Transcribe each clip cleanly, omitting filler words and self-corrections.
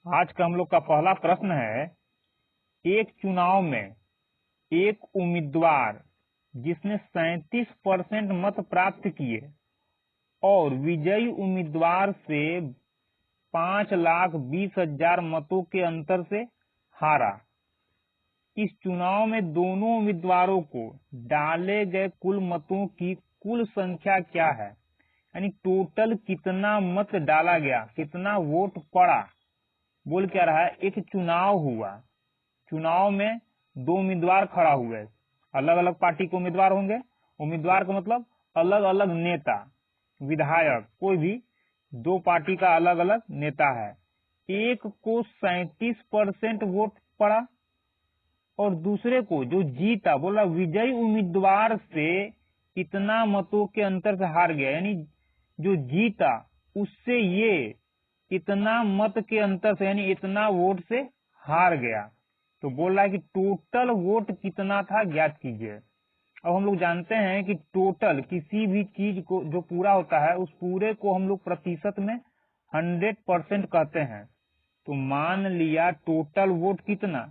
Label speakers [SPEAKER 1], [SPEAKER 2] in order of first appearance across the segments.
[SPEAKER 1] आज का हम लोग का पहला प्रश्न है, एक चुनाव में एक उम्मीदवार जिसने 37% मत प्राप्त किए और विजयी उम्मीदवार से 5,20,000 मतों के अंतर से हारा। इस चुनाव में दोनों उम्मीदवारों को डाले गए कुल मतों की कुल संख्या क्या है, यानी टोटल कितना मत डाला गया, कितना वोट पड़ा। बोल क्या रहा है, एक चुनाव हुआ, चुनाव में दो उम्मीदवार खड़ा हुए, अलग अलग पार्टी के उम्मीदवार होंगे। उम्मीदवार का मतलब अलग अलग नेता, विधायक, कोई भी दो पार्टी का अलग अलग नेता है। एक को 37% वोट पड़ा और दूसरे को जो जीता, बोला विजयी उम्मीदवार से इतना मतों के अंतर से हार गया, यानी जो जीता उससे ये इतना मत के अंतर से, यानी इतना वोट से हार गया। तो बोल रहा है कि टोटल वोट कितना था ज्ञात कीजिए। अब हम लोग जानते हैं कि टोटल किसी भी चीज को जो पूरा होता है उस पूरे को हम लोग प्रतिशत में 100% कहते हैं। तो मान लिया टोटल वोट कितना,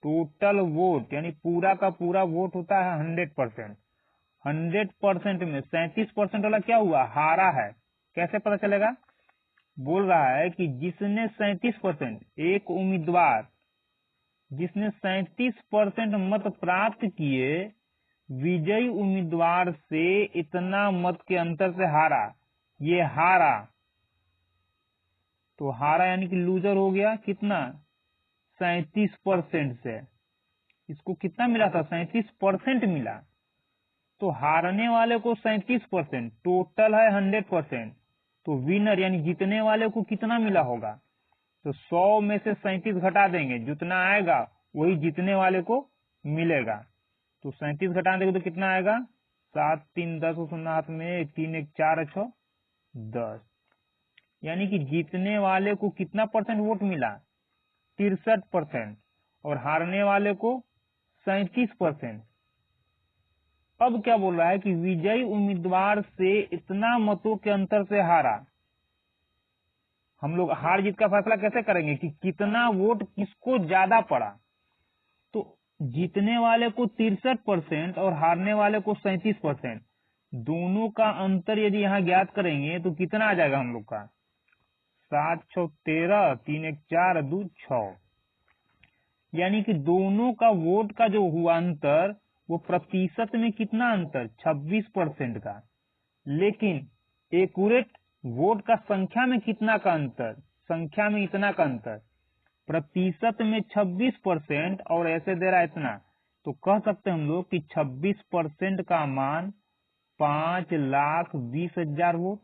[SPEAKER 1] टोटल वोट यानी पूरा का पूरा वोट होता है 100%। 100% में 37% वाला क्या हुआ, हारा है। कैसे पता चलेगा, बोल रहा है कि जिसने 37%, एक उम्मीदवार जिसने 37% मत प्राप्त किए विजयी उम्मीदवार से इतना मत के अंतर से हारा, ये हारा। तो हारा यानी कि लूजर हो गया, कितना, 37% से। इसको कितना मिला था, 37% मिला। तो हारने वाले को 37%, टोटल है 100%। तो विनर यानी जीतने वाले को कितना मिला होगा, तो 100 में से 37 घटा देंगे, जितना आएगा वही जीतने वाले को मिलेगा। तो 37 घटा देंगे तो कितना आएगा, 7 3 10 शून्य हाथ में, 1 3 1 4 6 10। यानी कि जीतने वाले को कितना परसेंट वोट मिला, 63%, और हारने वाले को 37%। अब क्या बोल रहा है कि विजयी उम्मीदवार से इतना मतों के अंतर से हारा। हम लोग हार जीत का फैसला कैसे करेंगे कि कितना वोट किसको ज्यादा पड़ा। तो जीतने वाले को 63% और हारने वाले को 37%, दोनों का अंतर यदि यहाँ ज्ञात करेंगे तो कितना आ जाएगा हम लोग का, 7 6 13, 3 1 4 2 6। यानी कि दोनों का वोट का जो हुआ अंतर वो प्रतिशत में कितना अंतर, 26% का। लेकिन एक्यूरेट वोट का संख्या में कितना का अंतर, संख्या में इतना का अंतर, प्रतिशत में 26% और ऐसे दे रहा है इतना। तो कह सकते हैं हम लोग कि 26% का मान 5,20,000 वोट।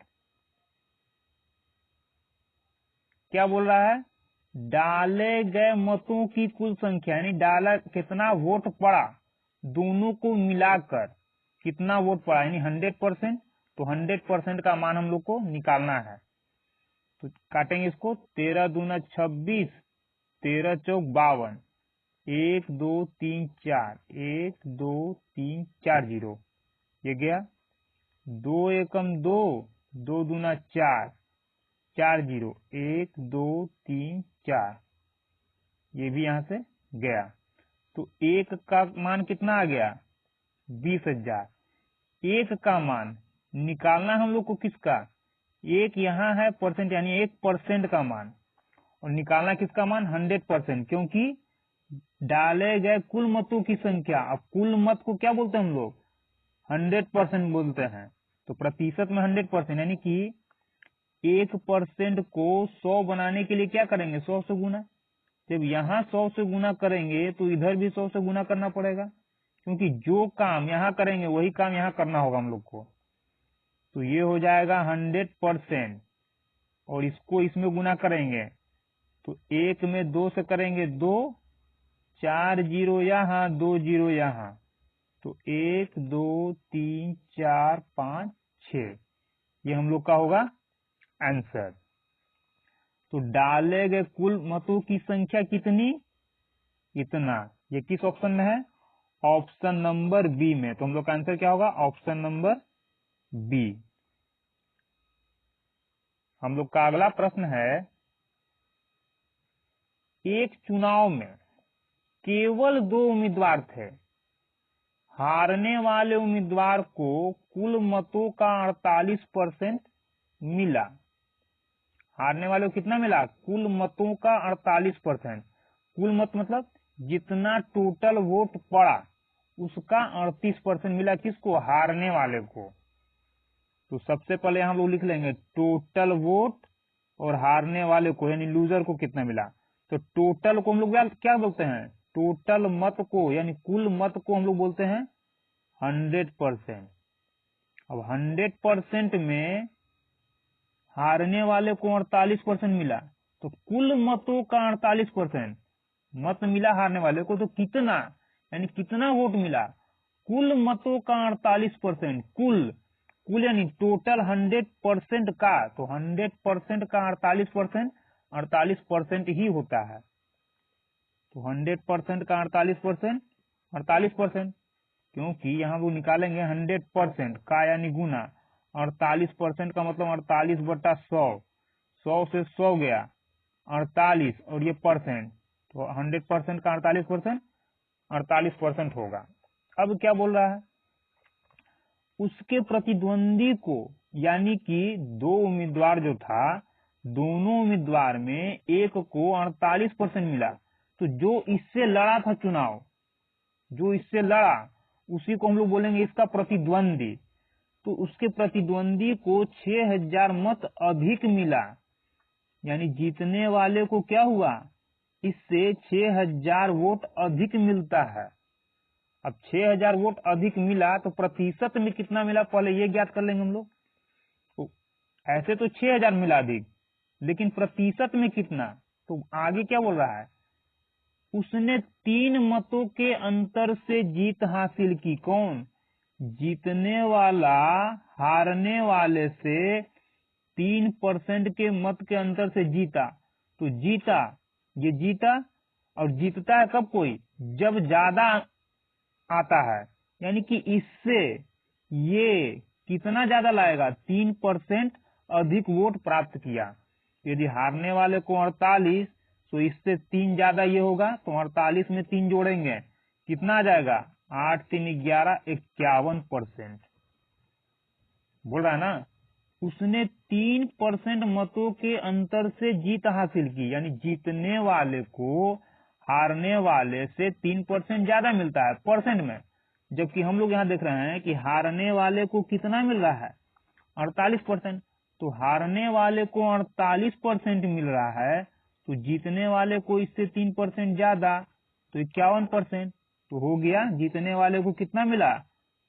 [SPEAKER 1] क्या बोल रहा है, डाले गए मतों की कुल संख्या, यानी डाला कितना वोट पड़ा, दोनों को मिलाकर कितना वोट पड़ा, यानी 100%। तो 100% का मान हम लोग को निकालना है। तो काटेंगे इसको, 13 दूना 26, 13 चौक 52, 1 2 3 4, 1 2 3 4 0, ये गया। 2 एकम 2, 2 दूना 4, 4 0, 1 2 3 4, ये भी यहां से गया। तो एक का मान कितना आ गया, 20,000। एक का मान निकालना हम लोग को किसका, एक यहाँ है परसेंट, यानी 1% का मान, और निकालना किसका मान, 100%, क्योंकि डाले गए कुल मतों की संख्या। अब कुल मत को क्या बोलते हैं हम लोग, 100% बोलते हैं। तो प्रतिशत में 100%, यानी कि 1% को 100 बनाने के लिए क्या करेंगे, 100 से गुना। जब यहाँ 100 से गुना करेंगे तो इधर भी 100 से गुना करना पड़ेगा, क्योंकि जो काम यहाँ करेंगे वही काम यहाँ करना होगा हम लोग को। तो ये हो जाएगा 100%, और इसको इसमें गुना करेंगे तो 1 में 2 से करेंगे 2, 4 0 यहाँ, 2 0 यहाँ, तो 1 2 3 4 5 6, ये हम लोग का होगा आंसर। तो डाले गए कुल मतों की संख्या कितनी, इतना। ये किस ऑप्शन में है, ऑप्शन नंबर बी में। तो हम लोग का आंसर क्या होगा, ऑप्शन नंबर बी। हम लोग का अगला प्रश्न है, एक चुनाव में केवल 2 उम्मीदवार थे, हारने वाले उम्मीदवार को कुल मतों का 48% मिला। हारने वाले को कितना मिला? कुल मतों का 48%। कुल मत मतलब जितना टोटल वोट पड़ा उसका 38% मिला। किसको? हारने वाले को। तो सबसे पहले हम लोग लिख लेंगे टोटल वोट और हारने वाले को यानी लूजर को कितना मिला। तो टोटल को हम लोग क्या बोलते हैं? टोटल मत को यानी कुल मत को हम लोग बोलते हैं 100%। अब 100% में हारने वाले को 48% मिला, तो कुल मतों का 48% मत मिला हारने वाले को, तो कितना यानी कितना वोट मिला? कुल मतों का 48%। कुल यानी टोटल 100% का, तो 100% का 48%, 48% ही होता है। तो 100% का 48%, 48%, क्योंकि यहाँ वो निकालेंगे 100% का यानी गुना, 48% का मतलब 48/100, 100 से 100 गया 48 और ये परसेंट, तो 100% का 48%, 48% होगा। अब क्या बोल रहा है? उसके प्रतिद्वंदी को यानी कि 2 उम्मीदवार जो था, दोनों उम्मीदवार में एक को 48% मिला, तो जो इससे लड़ा था चुनाव, जो इससे लड़ा उसी को हम लोग बोलेंगे इसका प्रतिद्वंदी। तो उसके प्रतिद्वंदी को 6000 मत अधिक मिला, यानी जीतने वाले को क्या हुआ? इससे 6000 वोट अधिक मिलता है। अब 6000 वोट अधिक मिला तो प्रतिशत में कितना मिला पहले ये ज्ञात कर लेंगे हम लोग। तो ऐसे तो 6000 मिला अधिक, लेकिन प्रतिशत में कितना? तो आगे क्या बोल रहा है? उसने 3 मतों के अंतर से जीत हासिल की। कौन? जीतने वाला हारने वाले से 3% के मत के अंतर से जीता। तो जीता, ये जीता, और जीतता है कब कोई? जब ज्यादा आता है, यानी कि इससे ये कितना ज्यादा लाएगा? 3% अधिक वोट प्राप्त किया। यदि हारने वाले को 48, तो इससे 3 ज्यादा ये होगा, तो 48 में 3 जोड़ेंगे, कितना आ जाएगा? 8 3 11, 51%। बोल रहा है ना, उसने 3% मतों के अंतर से जीत हासिल की, यानी जीतने वाले को हारने वाले से 3% ज्यादा मिलता है परसेंट में, जबकि हम लोग यहाँ देख रहे हैं कि हारने वाले को कितना मिल रहा है? 48%। तो हारने वाले को 48% मिल रहा है, तो जीतने वाले को इससे 3% ज्यादा, तो 51%। तो हो गया, जीतने वाले को कितना मिला?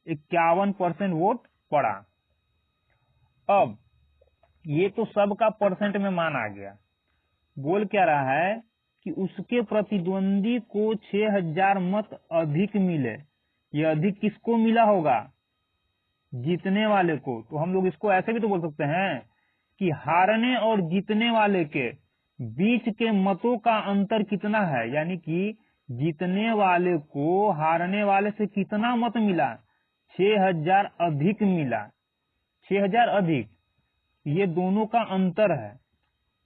[SPEAKER 1] 51% वोट पड़ा। अब ये तो सबका परसेंट में मान आ गया। बोल क्या रहा है कि उसके प्रतिद्वंदी को 6000 मत अधिक मिले। ये अधिक किसको मिला होगा? जीतने वाले को। तो हम लोग इसको ऐसे भी तो बोल सकते हैं कि हारने और जीतने वाले के बीच के मतों का अंतर कितना है, यानी कि जीतने वाले को हारने वाले से कितना मत मिला? 6000 अधिक मिला। 6000 अधिक, ये दोनों का अंतर है।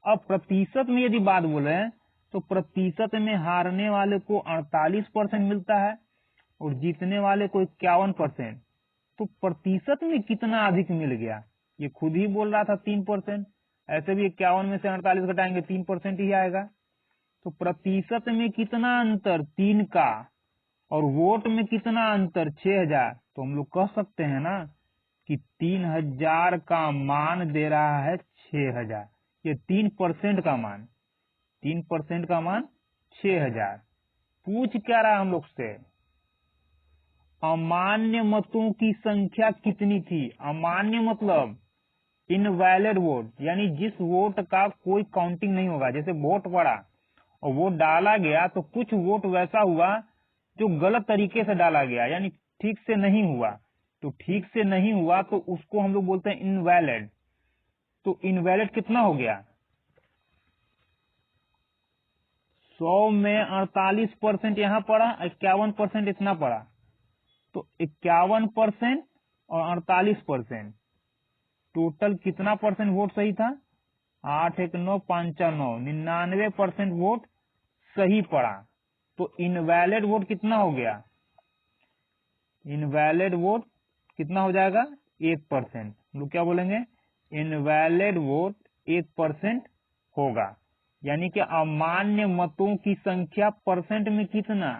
[SPEAKER 1] अब प्रतिशत में यदि बात बोले तो प्रतिशत में हारने वाले को 48% मिलता है और जीतने वाले को 51%। तो प्रतिशत में कितना अधिक मिल गया? ये खुद ही बोल रहा था 3%। ऐसे भी 51 में से 48 घटाएंगे 3% ही आएगा। तो प्रतिशत में कितना अंतर? 3 का। और वोट में कितना अंतर? 6000। तो हम लोग कह सकते हैं ना कि 3000 का मान दे रहा है 6000। ये 3% का मान, 3% का मान 6000। पूछ क्या रहा हम लोग से? अमान्य मतों की संख्या कितनी थी? अमान्य मतलब इनवैलिड वोट, यानी जिस वोट का कोई काउंटिंग नहीं होगा। जैसे वोट पड़ा और वोट डाला गया तो कुछ वोट वैसा हुआ जो गलत तरीके से डाला गया, यानी ठीक से नहीं हुआ। तो ठीक से नहीं हुआ तो उसको हम लोग बोलते हैं इनवैलिड। तो इनवैलिड कितना हो गया? 100 में 48% यहाँ पड़ा, 51% इतना पड़ा। तो 51% और 48%, टोटल कितना परसेंट वोट सही था? 8 1 9 5 4 9, 99% वोट सही पड़ा, तो इनवैलिड वोट कितना हो गया? इनवैलिड वोट कितना हो जाएगा? 1%। हम लोग क्या बोलेंगे? इनवैलिड वोट 1% होगा। यानी कि अमान्य मतों की संख्या परसेंट में कितना?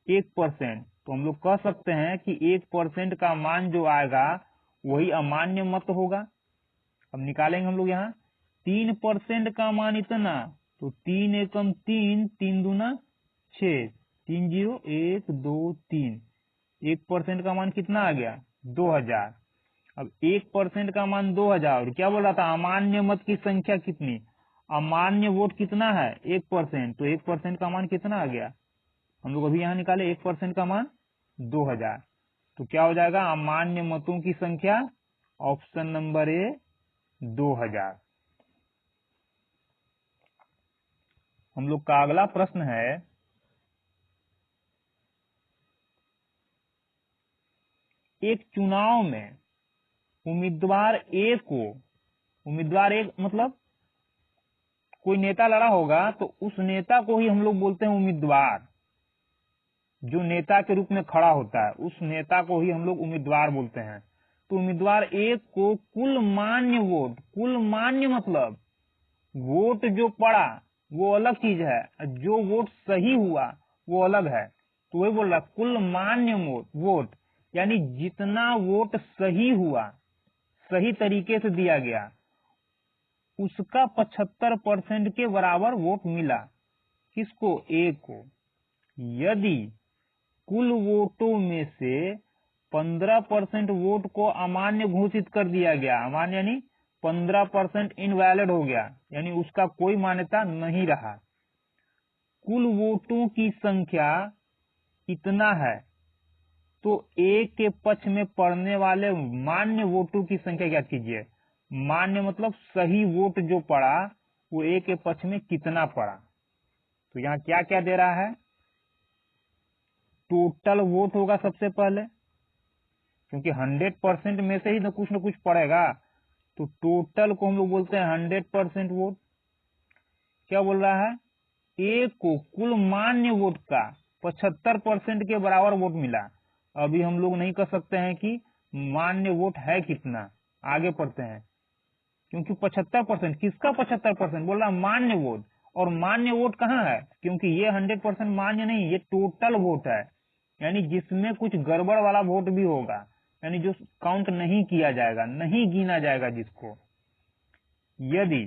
[SPEAKER 1] 1%। तो हम लोग कह सकते हैं कि 1% का मान जो आएगा वही अमान्य मत होगा। अब निकालेंगे हम लोग यहाँ 3% का मान इतना, तो 3 एकम 3, 3 दूना 6, 3 0 1 2 3। 1% का मान कितना आ गया? 2000। अब 1% का मान 2000, और क्या बोल रहा था? अमान्य मत की संख्या कितनी? अमान्य वोट कितना है? 1%। तो 1% का मान कितना आ गया? हम लोग अभी यहाँ निकाले 1% का मान 2000। तो क्या हो जाएगा? अमान्य मतों की संख्या, ऑप्शन नंबर ए, 2000। हम लोग का अगला प्रश्न है, एक चुनाव में उम्मीदवार एक मतलब कोई नेता लड़ा होगा, तो उस नेता को ही हम लोग बोलते हैं उम्मीदवार। जो नेता के रूप में खड़ा होता है उस नेता को ही हम लोग उम्मीदवार बोलते हैं। तो उम्मीदवार एक को कुल मान्य मतलब वोट जो पड़ा वो अलग चीज है, जो वोट सही हुआ वो अलग है। तो वही बोल रहा कुल मान्य वोट, यानी जितना वोट सही हुआ, सही तरीके से दिया गया, उसका 75% के बराबर वोट मिला। किसको? ए को। यदि कुल वोटों में से 15% वोट को अमान्य घोषित कर दिया गया, अमान्य यानी 15% इनवैलिड हो गया, यानी उसका कोई मान्यता नहीं रहा। कुल वोटों की संख्या इतना है, तो ए के पक्ष में पड़ने वाले मान्य वोटों की संख्या ज्ञात कीजिए। मान्य मतलब सही वोट जो पड़ा वो ए के पक्ष में कितना पड़ा। तो यहाँ क्या क्या दे रहा है? टोटल वोट होगा सबसे पहले, क्योंकि 100% में से ही न कुछ पड़ेगा। तो टोटल को हम लोग बोलते हैं 100% वोट। क्या बोल रहा है? ए को कुल मान्य वोट का 75% के बराबर वोट मिला। अभी हम लोग नहीं कह सकते हैं कि मान्य वोट है कितना, आगे पढ़ते हैं। क्योंकि 75%, किसका 75%? बोल रहा मान्य वोट। और मान्य वोट कहाँ है? क्योंकि ये 100% मान्य नहीं, ये टोटल वोट है, यानी जिसमें कुछ गड़बड़ वाला वोट भी होगा, यानी जो काउंट नहीं किया जाएगा, नहीं गिना जाएगा जिसको। यदि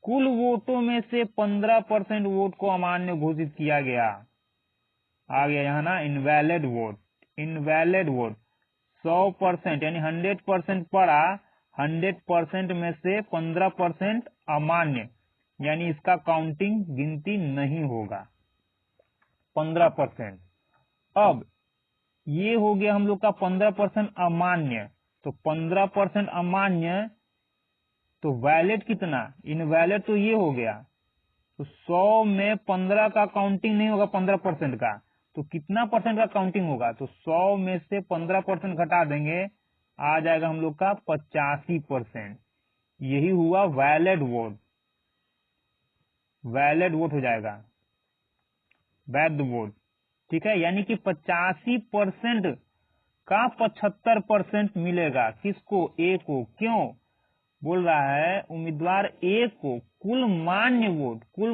[SPEAKER 1] कुल वोटों में से 15% वोट को अमान्य घोषित किया गया, आ गया यहाँ ना इनवैलिड वोट। 100% यानी 100% पड़ा, 100% में से 15% अमान्य, यानी इसका काउंटिंग गिनती नहीं होगा 15%। अब ये हो गया हम लोग का 15% अमान्य। तो 15% अमान्य, तो वैलिड कितना? इनवैलिड तो ये हो गया। तो 100 में 15 का काउंटिंग नहीं होगा, 15% का। तो कितना परसेंट का काउंटिंग होगा? तो 100 में से 15% घटा देंगे, आ जाएगा हम लोग का 85%। यही हुआ वैलिड वोट। वैलिड वोट हो जाएगा, वैध वोट। ठीक है, यानी कि 85% का 75% मिलेगा। किसको? ए को। क्यों? बोल रहा है उम्मीदवार ए को कुल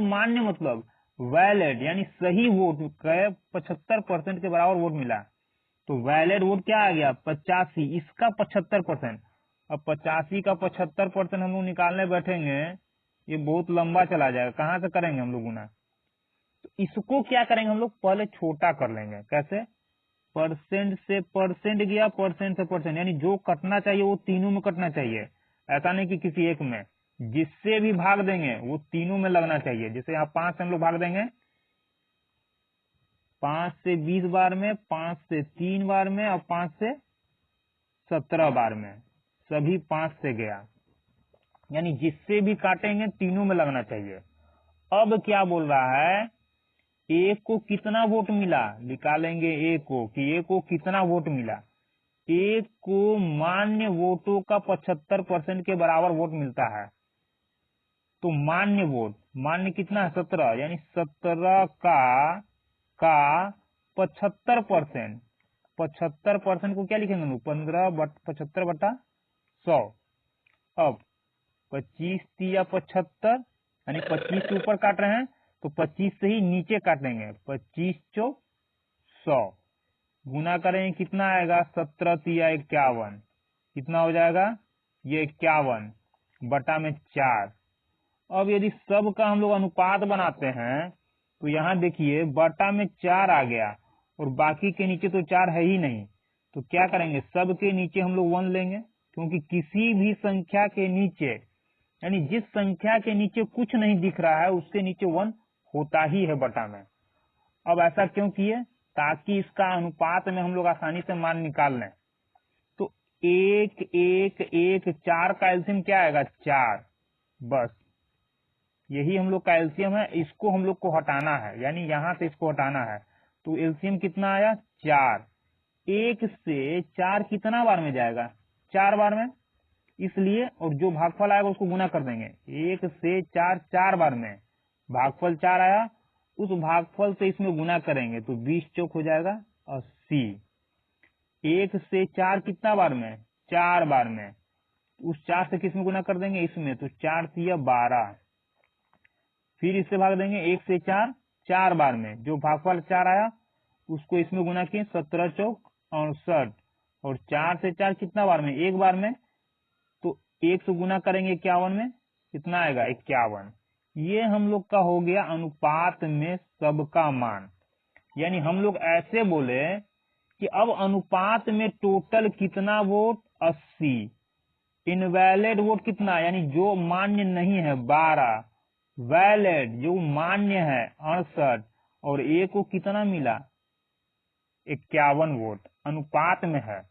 [SPEAKER 1] मान्य मतलब वैलिड यानी सही वोट का 75% के बराबर वोट मिला। तो वैलिड वोट क्या आ गया? 85, इसका 75%। अब 85 का 75% हम लोग निकालने बैठेंगे, ये बहुत लंबा चला जाएगा, कहाँ से करेंगे हम लोग गुना? तो इसको क्या करेंगे हम लोग? पहले छोटा कर लेंगे। कैसे? परसेंट से परसेंट गया, परसेंट से परसेंट, यानी जो कटना चाहिए वो तीनों में कटना चाहिए, ऐसा नहीं कि किसी एक में। जिससे भी भाग देंगे वो तीनों में लगना चाहिए। जैसे यहाँ 5 से हम लोग भाग देंगे, 5 से 20 बार में, 5 से 3 बार में, और 5 से 17 बार में, सभी 5 से गया, यानी जिससे भी काटेंगे तीनों में लगना चाहिए। अब क्या बोल रहा है? ए को कितना वोट मिला? निकालेंगे ए को, कि ए को कितना वोट मिला। ए को मान्य वोटों का 75% के बराबर वोट मिलता है। तो मान्य वोट, मान्य कितना है 17, यानी 17 का 75%। 75% को क्या लिखेंगे हम लोग, 75/100। अब 25 तिया 75, यानी 25 से ऊपर काट रहे हैं तो 25 से ही नीचे काटेंगे, 25 चौक 100, गुना करेंगे कितना आएगा, 17 तिया 51, कितना हो जाएगा ये 51/4। अब यदि सब का हम लोग अनुपात बनाते हैं तो यहाँ देखिए बटा में 4 आ गया और बाकी के नीचे तो 4 है ही नहीं, तो क्या करेंगे, सब के नीचे हम लोग 1 लेंगे, क्योंकि किसी भी संख्या के नीचे, यानी जिस संख्या के नीचे कुछ नहीं दिख रहा है उसके नीचे 1 होता ही है बटा में। अब ऐसा क्यों किए, ताकि इसका अनुपात में हम लोग आसानी से मान निकाल लें। तो 1 1 1 4 का एलसीएम क्या आएगा, 4, बस यही हम लोग का एलसीएम है। इसको हम लोग को हटाना है, यानी यहां से इसको हटाना है, तो एलसीएम कितना आया, 4। 1 से 4 कितना बार में जाएगा, 4 बार में, इसलिए और जो भागफल आएगा उसको गुना कर देंगे, 1 से 4 4 बार में, भागफल 4 आया, उस भागफल से इसमें गुना करेंगे तो 20 चौक हो जाएगा 80। 1 से 4 कितना बार में, 4 बार में, उस 4 से किसमें गुना कर देंगे, इसमें, तो 4 तिया 12, फिर इससे भाग देंगे 1 से 4 4 बार में, जो भागफल 4 आया उसको इसमें गुना किए, 17 चौक 68, और 4 से 4 कितना बार में, 1 बार में, तो 1 से गुना करेंगे 51 में, कितना आएगा 51। ये हम लोग का हो गया अनुपात में सबका मान। यानी हम लोग ऐसे बोले कि अब अनुपात में टोटल कितना वोट, 80, इनवैलिड वोट कितना, यानी जो मान्य नहीं है 12, वैलिड जो मान्य है 68, और ए को कितना मिला, 51 वोट अनुपात में है।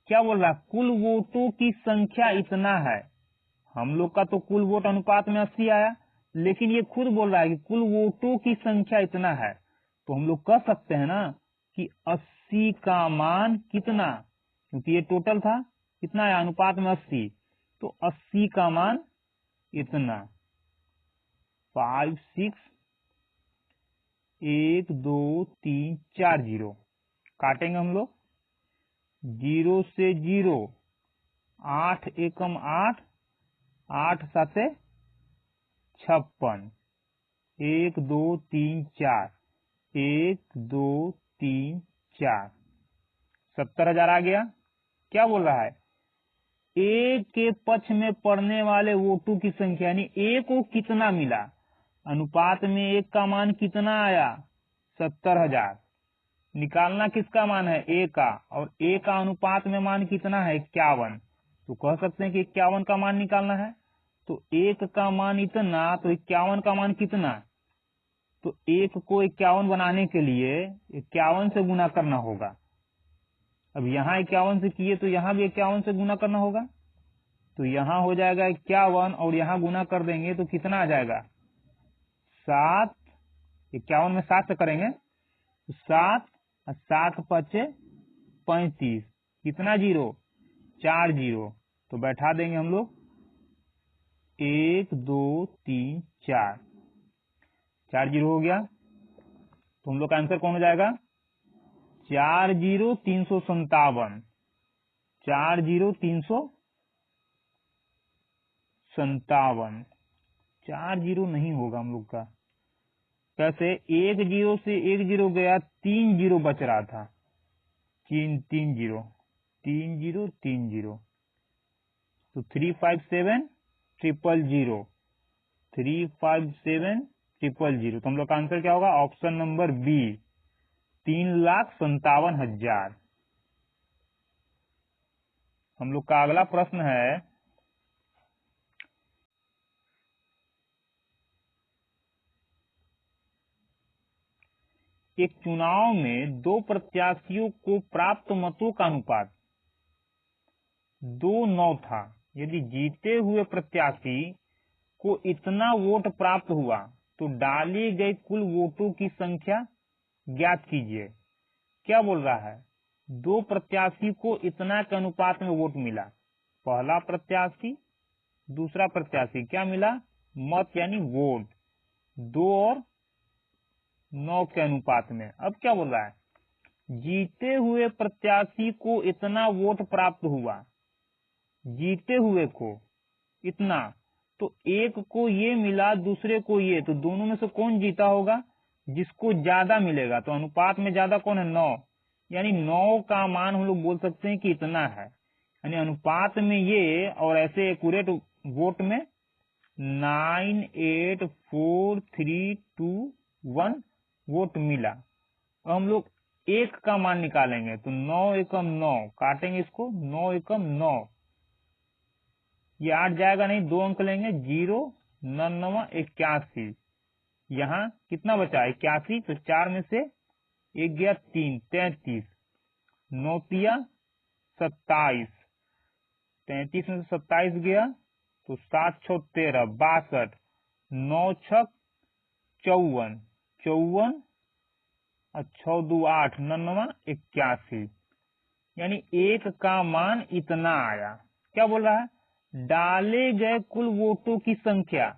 [SPEAKER 1] क्या बोल रहा है, कुल वोटों की संख्या इतना है। हम लोग का तो कुल वोट अनुपात में 80 आया, लेकिन ये खुद बोल रहा है कि कुल वोटों की संख्या इतना है, तो हम लोग कह सकते हैं ना कि 80 का मान कितना, क्योंकि ये टोटल था, कितना है अनुपात में 80, तो 80 का मान इतना, 5 6 1 2 3 4 0 काटेंगे हम लोग, 0 से 0, 8 एकम 8, 8 7 56, 1 2 3 4, 1 2 3 4, 70,000 आ गया। क्या बोल रहा है, ए के पक्ष में पड़ने वाले वोटों की संख्या, यानी ए को कितना मिला, अनुपात में 1 का मान कितना आया, 70,000, निकालना किसका मान है, ए का, और ए का अनुपात में मान कितना है 51, तो कह सकते हैं कि 51 का मान निकालना है, तो 1 का मान इतना, तो 51 का मान कितना, तो 1 को 51 बनाने के लिए 51 से गुना करना होगा। अब यहाँ 51 से किए तो यहाँ भी 51 से गुना करना होगा, तो यहाँ हो जाएगा 51 और यहाँ गुना कर देंगे तो कितना आ जाएगा 7, 51 में 7 से करेंगे तो 7 और 7 5 35, कितना 0, 4 0, तो बैठा देंगे हम लोग 1 2 3 4, 4 0 हो गया, तो हम लोग का आंसर कौन हो जाएगा, 4 0 357, 4 0 357, 4 0 नहीं होगा हम लोग का, कैसे, 1 0 से 1 0 गया, 3 0 बच रहा था, 3 0 3 0 3 0, तो 357 000, 357 000, तो हम लोग का आंसर क्या होगा, ऑप्शन नंबर बी, 3,57,000। हम लोग का अगला प्रश्न है, एक चुनाव में 2 प्रत्याशियों को प्राप्त मतों का अनुपात 2:9 था। यदि जीते हुए प्रत्याशी को इतना वोट प्राप्त हुआ तो डाली गई कुल वोटों की संख्या ज्ञात कीजिए। क्या बोल रहा है, 2 प्रत्याशी को इतना के अनुपात में वोट मिला, पहला प्रत्याशी दूसरा प्रत्याशी क्या मिला, मत यानी वोट, 2 और 9 के अनुपात में। अब क्या बोल रहा है, जीते हुए प्रत्याशी को इतना वोट प्राप्त हुआ, जीते हुए को इतना, तो एक को ये मिला दूसरे को ये, तो दोनों में से कौन जीता होगा, जिसको ज्यादा मिलेगा। तो अनुपात में ज्यादा कौन है, 9, यानी 9 का मान हम लोग बोल सकते हैं कि इतना है। यानी अनुपात में ये और ऐसे एक्यूरेट वोट में 98432 वोट मिला। अब हम लोग एक का मान निकालेंगे, तो 9 एकम 9 काटेंगे इसको, 9 एकम 9, ये 8 जाएगा नहीं, 2 अंक लेंगे, 0 9 9 81, यहाँ कितना बचा 81, तो 4 में से 1 गया 3, 33, 9 तिया 27, 33 में से 27 गया तो 7 6 13 62, 9 6 54, 54 और 6 2 8, 9 9 81, यानी एक का मान इतना आया। क्या बोल रहा है, डाले गए कुल वोटों की संख्या,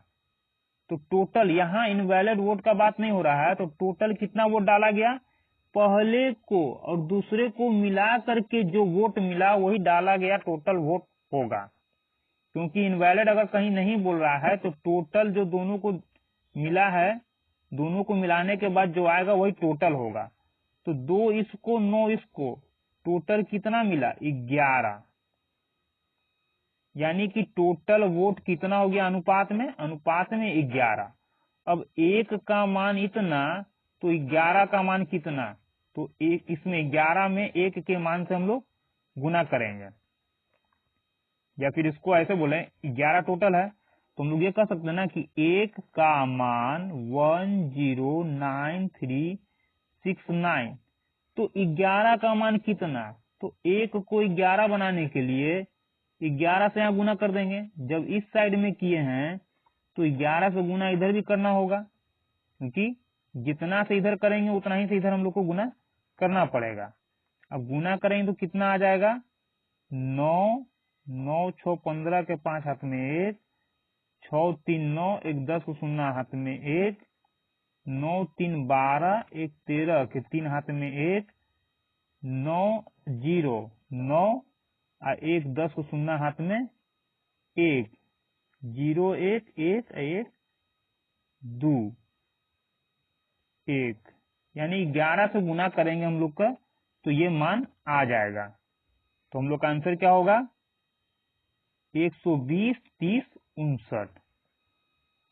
[SPEAKER 1] तो टोटल, यहाँ इनवैलिड वोट का बात नहीं हो रहा है, तो टोटल कितना वोट डाला गया, पहले को और दूसरे को मिला करके जो वोट मिला वही डाला गया टोटल वोट होगा। क्योंकि इनवैलिड अगर कहीं नहीं बोल रहा है तो टोटल जो दोनों को मिला है, दोनों को मिलाने के बाद जो आएगा वही टोटल होगा। तो 2 इसको 9 इसको, टोटल कितना मिला 11, यानी कि टोटल वोट कितना हो गया अनुपात में, अनुपात में 11। अब एक का मान इतना, तो 11 का मान कितना, तो एक इसमें 11 में एक के मान से हम लोग गुना करेंगे, या फिर इसको ऐसे बोले 11 टोटल है, तो हम लोग ये कह सकते हैं ना कि एक का मान 109369, तो 11 का मान कितना, तो एक को 11 बनाने के लिए 11 से यहाँ गुना कर देंगे। जब इस साइड में किए हैं तो 11 से गुना इधर भी करना होगा, क्योंकि जितना से इधर करेंगे उतना ही से इधर हम लोग को गुना करना पड़ेगा। अब गुना करेंगे तो कितना आ जाएगा, 9 9 6 15 के 5 हाथ में 1, 6 3 9 1 10 को 0 हाथ में 1, 9 3 12 1 13 के 3 हाथ में 1, 9 0 9 और 1 10 को 0 हाथ में 1, 0 1 1 1 2 1, यानी 11 से गुना करेंगे हम लोग का तो ये मान आ जाएगा। तो हम लोग का आंसर क्या होगा, 120 30 59।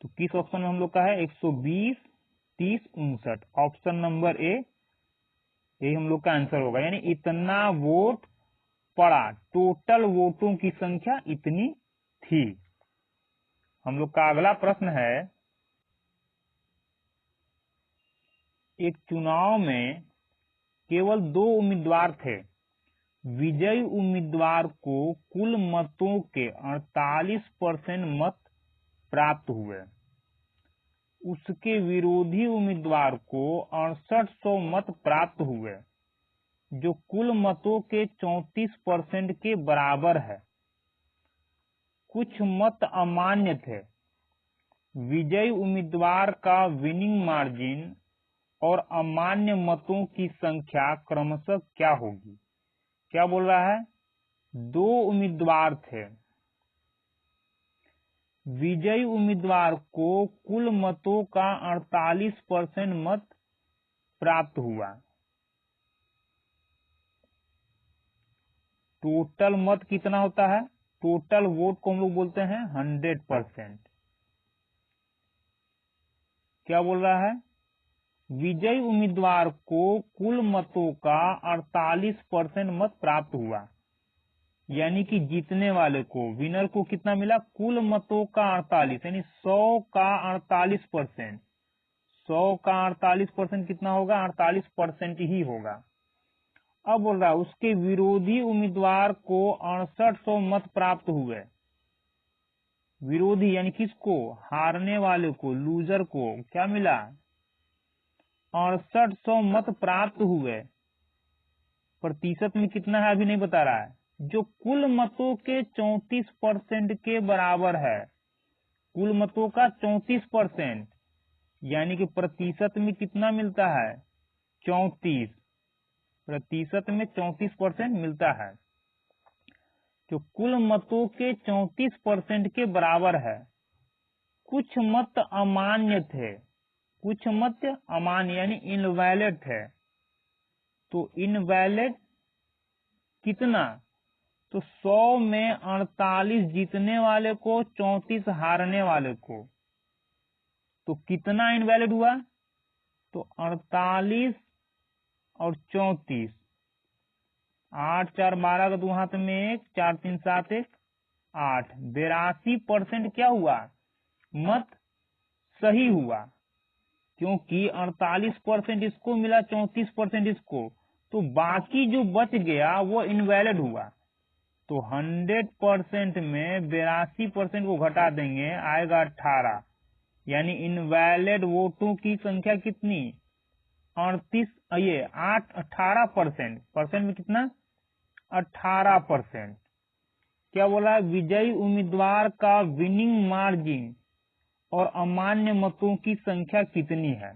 [SPEAKER 1] तो किस ऑप्शन में हम लोग का है, 120 30 59, ऑप्शन नंबर ए, यही हम लोग का आंसर होगा। यानी इतना वोट पड़ा, टोटल वोटों की संख्या इतनी थी। हम लोग का अगला प्रश्न है, एक चुनाव में केवल 2 उम्मीदवार थे, विजयी उम्मीदवार को कुल मतों के 48% मत प्राप्त हुए, उसके विरोधी उम्मीदवार को 6800 मत प्राप्त हुए, जो कुल मतों के 34% के बराबर है। कुछ मत अमान्य थे, विजयी उम्मीदवार का विनिंग मार्जिन और अमान्य मतों की संख्या क्रमशः क्या होगी। क्या बोल रहा है, 2 उम्मीदवार थे, विजयी उम्मीदवार को कुल मतों का 48% मत प्राप्त हुआ, टोटल मत कितना होता है, टोटल वोट को हम लोग बोलते हैं 100%। क्या बोल रहा है, विजयी उम्मीदवार को कुल मतों का 48% मत प्राप्त हुआ, यानी कि जीतने वाले को, विनर को कितना मिला, कुल मतों का 48, यानी 100 का 48%, 100 का 48% कितना होगा, 48% ही होगा। अब बोल रहा है उसके विरोधी उम्मीदवार को 6800 मत प्राप्त हुए, विरोधी यानी किसको, हारने वाले को, लूजर को क्या मिला, 6800 मत प्राप्त हुए, प्रतिशत में कितना है अभी नहीं बता रहा है, जो कुल मतों के 34% के बराबर है। कुल मतों का 34%, यानी कि प्रतिशत में कितना मिलता है? 34, प्रतिशत में 34% मिलता है। जो कुल मतों के 34% के बराबर है। कुछ मत अमान्य थे, कुछ मत अमान्य यानी इनवैलिड थे। तो इनवैलिड कितना? तो 100 में 48 जीतने वाले को, 34 हारने वाले को। तो कितना इनवैलिड हुआ? तो 48 और 34, 8 4 12 का 2 हाथ में 1, 4 3 7 1 8, 82% क्या हुआ? मत सही हुआ, क्योंकि 48% इसको मिला, 34% इसको, तो बाकी जो बच गया वो इनवैलिड हुआ। तो 100% में 82% को घटा देंगे, आएगा 18, यानी इनवैलिड वोटों की संख्या कितनी? 18%। परसेंट में कितना? 18%। क्या बोला? विजयी उम्मीदवार का विनिंग मार्जिन और अमान्य मतों की संख्या कितनी है?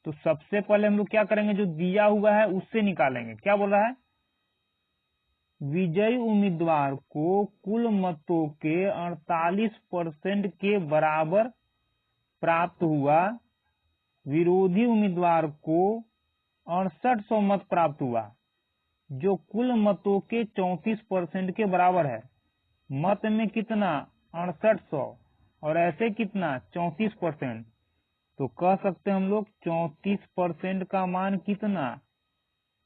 [SPEAKER 1] तो सबसे पहले हम लोग क्या करेंगे? जो दिया हुआ है उससे निकालेंगे। क्या बोल रहा है? विजयी उम्मीदवार को कुल मतों के 48% के बराबर प्राप्त हुआ, विरोधी उम्मीदवार को 6800 मत प्राप्त हुआ, जो कुल मतों के 34% के बराबर है। मत में कितना? 6800, और ऐसे कितना? 34%। तो कह सकते हैं हम लोग 34% का मान कितना?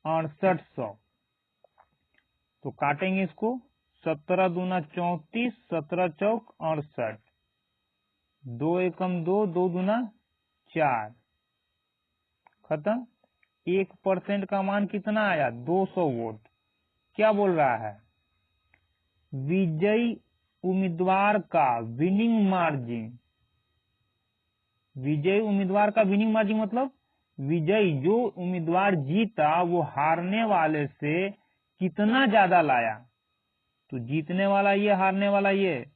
[SPEAKER 1] 6800। तो काटेंगे इसको, 17 दूना 34, 17 चौक 68, 2 एकम 2, 2 दूना 4, खत्म। 1% का मान कितना आया? 200 वोट। क्या बोल रहा है? विजयी उम्मीदवार का विनिंग मार्जिन, विजयी उम्मीदवार का विनिंग मार्जिन मतलब विजयी जो उम्मीदवार जीता वो हारने वाले से कितना ज्यादा लाया। तो जीतने वाला ये, हारने वाला ये,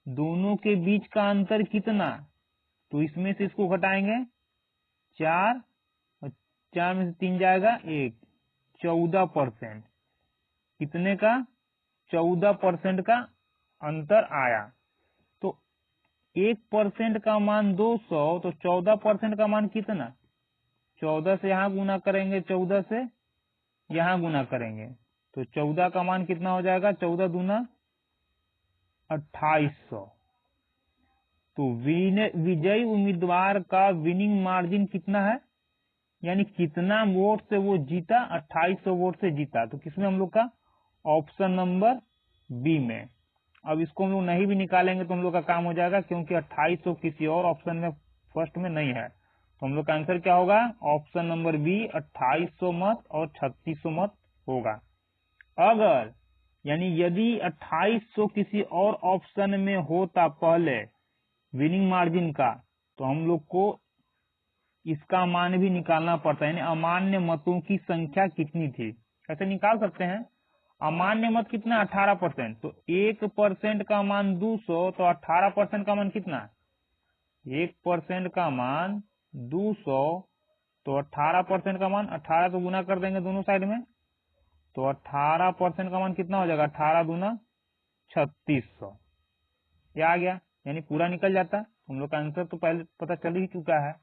[SPEAKER 1] दोनों के बीच का अंतर कितना? तो इसमें से इसको घटाएंगे, 4 और 4 में से 3 जाएगा 1, 14%। कितने का? 14% का अंतर आया। तो 1% का मान 200, तो 14% का मान कितना? 14 से यहाँ गुना करेंगे, 14 से यहाँ गुना करेंगे, तो 14 का मान कितना हो जाएगा? 14 दूना 2800। तो विजयी उम्मीदवार का विनिंग मार्जिन कितना है, यानी कितना वोट से वो जीता? 2800 वोट से जीता। तो किसमें? हम लोग का ऑप्शन नंबर बी में। अब इसको हम लोग नहीं भी निकालेंगे तो हम लोग का काम हो जाएगा, क्योंकि 2800 किसी और ऑप्शन में फर्स्ट में नहीं है। तो हम लोग का आंसर क्या होगा? ऑप्शन नंबर बी, 2800 मत और 3600 मत होगा। अगर यानी यदि 2800 किसी और ऑप्शन में होता पहले विनिंग मार्जिन का, तो हम लोग को इसका मान भी निकालना पड़ता है, यानी अमान्य मतों की संख्या कितनी थी। कैसे निकाल सकते हैं? अमान्य मत कितना? 18%। तो 1% का मान 200, तो 18% का मान कितना? 1% का मान 200, तो 18% का मान 18 तो गुना कर देंगे दोनों साइड में, तो 18% का मान कितना हो जाएगा? 18 दूना 3600। ये आ गया, यानी पूरा निकल जाता। हम लोग का आंसर तो पहले पता चल ही चुका है।